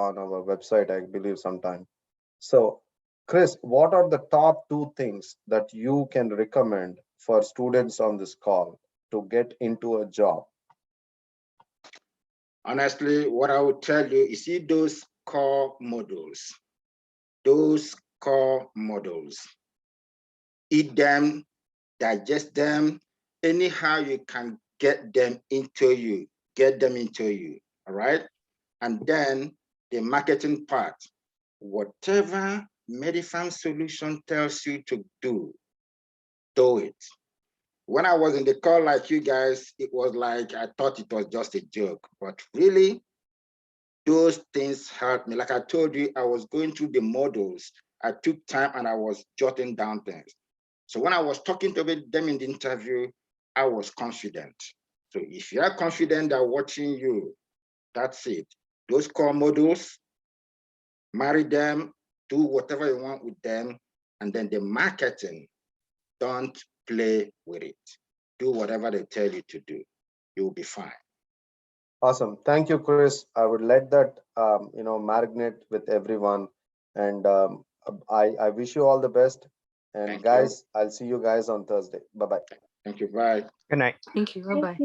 on our website, I believe, sometime. So, Chris, what are the top 2 things that you can recommend for students on this call to get into a job? Honestly, what I would tell you is see those core modules. Those core models. Eat them, digest them, anyhow you can get them into you, all right? And then the marketing part, whatever MediPharm Solution tells you to do it. When I was in the call like you guys, it was like, I thought it was just a joke, but really, those things helped me. Like I told you, I was going through the models. I took time and I was jotting down things. So when I was talking to them in the interview, I was confident. So if you are confident that watching you, that's it. Those core modules, marry them, do whatever you want with them, and then the marketing, don't play with it. Do whatever they tell you to do. You'll be fine. Awesome. Thank you, Chris. I would let that marinate with everyone. And I wish you all the best. And Thank you. guys, I'll see you guys on Thursday. Bye bye. Thank you. Bye. Good night. Thank you. Bye bye.